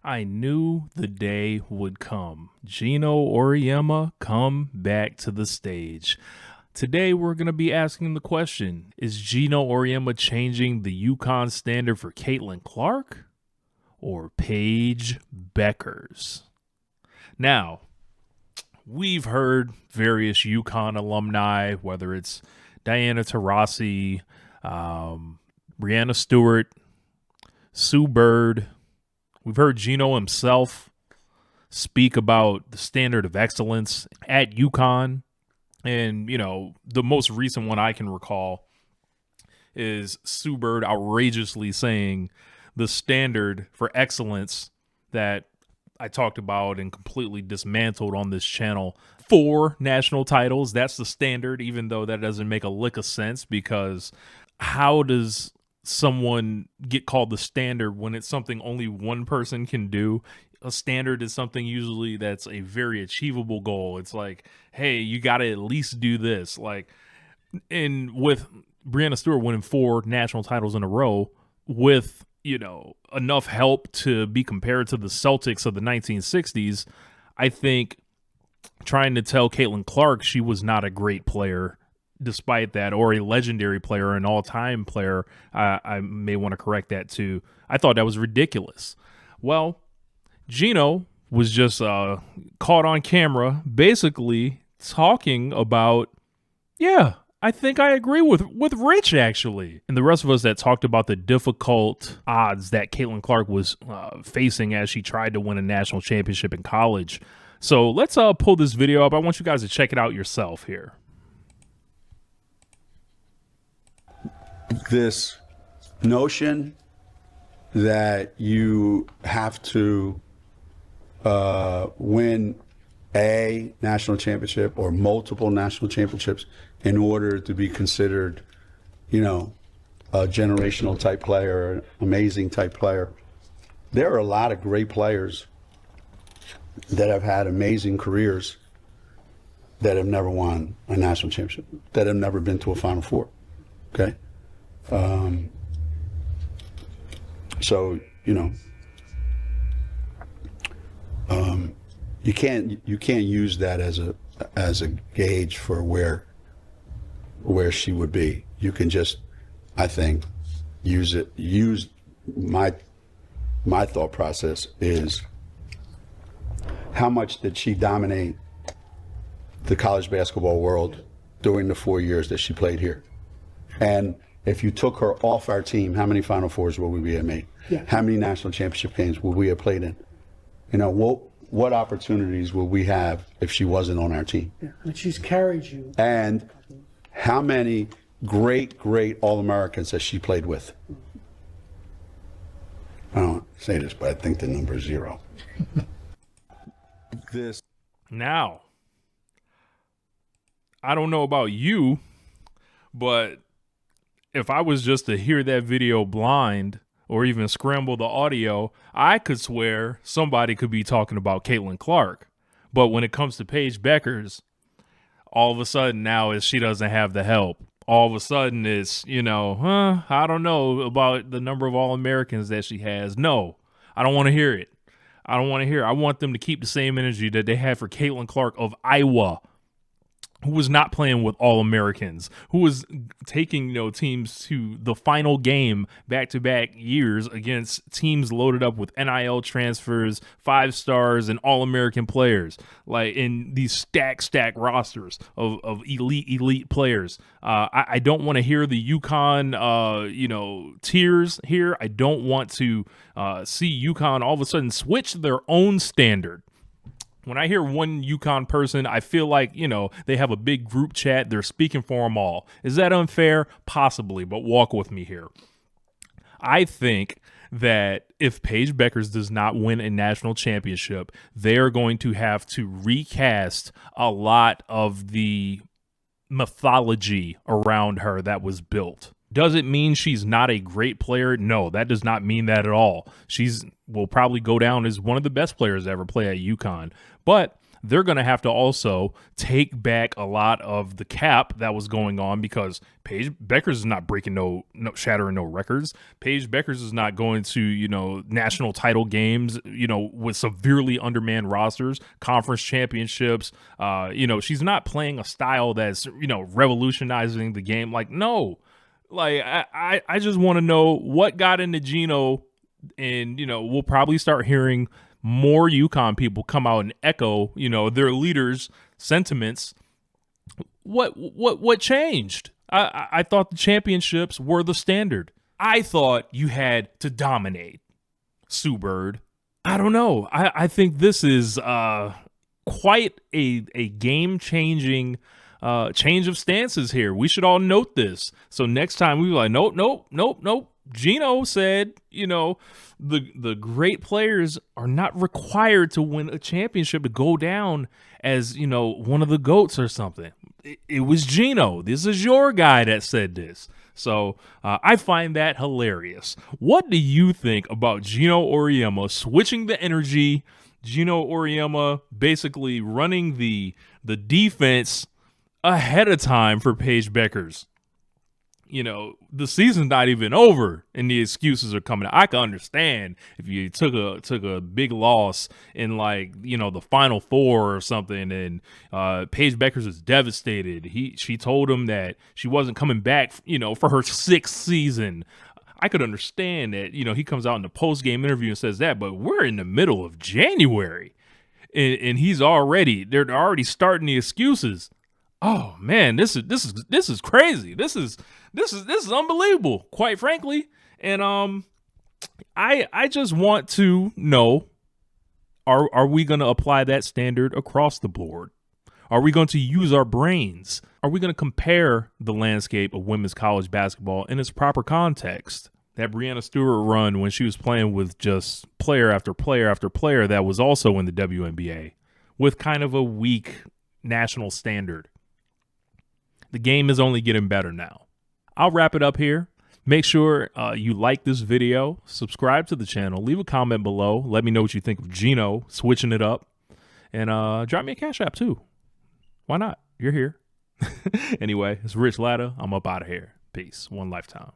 I knew the day would come. Geno Auriemma come back to the stage. Today we're going to be asking the question, is Geno Auriemma changing the UConn standard for Caitlin Clark or Paige Bueckers? Now, we've heard various UConn alumni, whether it's Diana Taurasi, Brianna Stewart, Sue Bird. We've heard Geno himself speak about the standard of excellence at UConn. And, you know, the most recent one I can recall is Sue Bird outrageously saying the standard for excellence that I talked about and completely dismantled on this channel, 4 national titles. That's the standard, even though that doesn't make a lick of sense, because how does someone get called the standard when it's something only one person can do? A standard is something usually that's a very achievable goal. It's like, hey, you got to at least do this. Like, and with Brianna Stewart winning 4 national titles in a row with, you know, enough help to be compared to the Celtics of the 1960s, I think trying to tell Caitlin Clark she was not a great player despite that, or a legendary player, an all-time player, I may want to correct that too. I thought that was ridiculous. Well, Geno was just caught on camera basically talking about, yeah, I think I agree with Rich, actually. And the rest of us that talked about the difficult odds that Caitlin Clark was facing as she tried to win a national championship in college. So let's pull this video up. I want you guys to check it out yourself here. This notion that you have to win a national championship or multiple national championships in order to be considered, you know, a generational type player, amazing type player. There are a lot of great players that have had amazing careers that have never won a national championship, that have never been to a Final Four. Okay. So, you know, you can't use that as a gauge for where she would be. You can just, I think, use my thought process is, how much did she dominate the college basketball world during the 4 years that she played here? And if you took her off our team, how many Final Fours would we have made? Yeah. How many national championship games would we have played in? You know, what opportunities would we have if she wasn't on our team? Yeah, and she's carried you. And how many great All-Americans has she played with? I don't say this, but I think the number is 0. Now, I don't know about you, but if I was just to hear that video blind or even scramble the audio, I could swear somebody could be talking about Caitlin Clark. But when it comes to Paige Bueckers, all of a sudden now is she doesn't have the help. All of a sudden it's, you know, I don't know about the number of All-Americans that she has. No, I don't want to hear it. I don't want to hear it. I want them to keep the same energy that they had for Caitlin Clark of Iowa, who was not playing with All-Americans, who was taking, you know, teams to the final game back-to-back years against teams loaded up with NIL transfers, 5 stars, and All-American players, like in these stack rosters of elite players. I don't want to hear the UConn, you know, tears here. I don't want to see UConn all of a sudden switch their own standard. When I hear one UConn person, I feel like, you know, they have a big group chat. They're speaking for them all. Is that unfair? Possibly, but walk with me here. I think that if Paige Bueckers does not win a national championship, they are going to have to recast a lot of the mythology around her that was built. Does it mean she's not a great player? No, that does not mean that at all. She's will probably go down as one of the best players to ever play at UConn. But they're going to have to also take back a lot of the cap that was going on, because Paige Bueckers is not breaking shattering no records. Paige Bueckers is not going to, national title games, with severely undermanned rosters, conference championships. She's not playing a style that's, revolutionizing the game. Like, no. Like, I just want to know what got into Geno, and, we'll probably start hearing more UConn people come out and echo, their leaders' sentiments. What changed? I thought the championships were the standard. I thought you had to dominate. Sue Bird. I don't know. I think this is quite a game-changing change of stances here. We should all note this. So next time we be like, nope. Geno said, the great players are not required to win a championship to go down as, one of the GOATs or something. It was Geno. This is your guy that said this. So I find that hilarious. What do you think about Geno Auriemma switching the energy? Gino Auriemma basically running the defense ahead of time for Paige Bueckers. The season's not even over and the excuses are coming out. I can understand if you took a big loss in the Final Four or something, and Paige Bueckers is devastated. She told him that she wasn't coming back, for her 6th season. I could understand that, he comes out in the post-game interview and says that, but we're in the middle of January and they're already starting the excuses. Oh man, this is crazy. This is unbelievable, quite frankly. And I just want to know, are we going to apply that standard across the board? Are we going to use our brains? Are we going to compare the landscape of women's college basketball in its proper context? That Breanna Stewart run when she was playing with just player after player after player that was also in the WNBA with kind of a weak national standard. The game is only getting better now. I'll wrap it up here. Make sure you like this video, subscribe to the channel, leave a comment below. Let me know what you think of Geno switching it up, and drop me a Cash App too. Why not? You're here. Anyway, it's Rich Latta. I'm up out of here. Peace. One lifetime.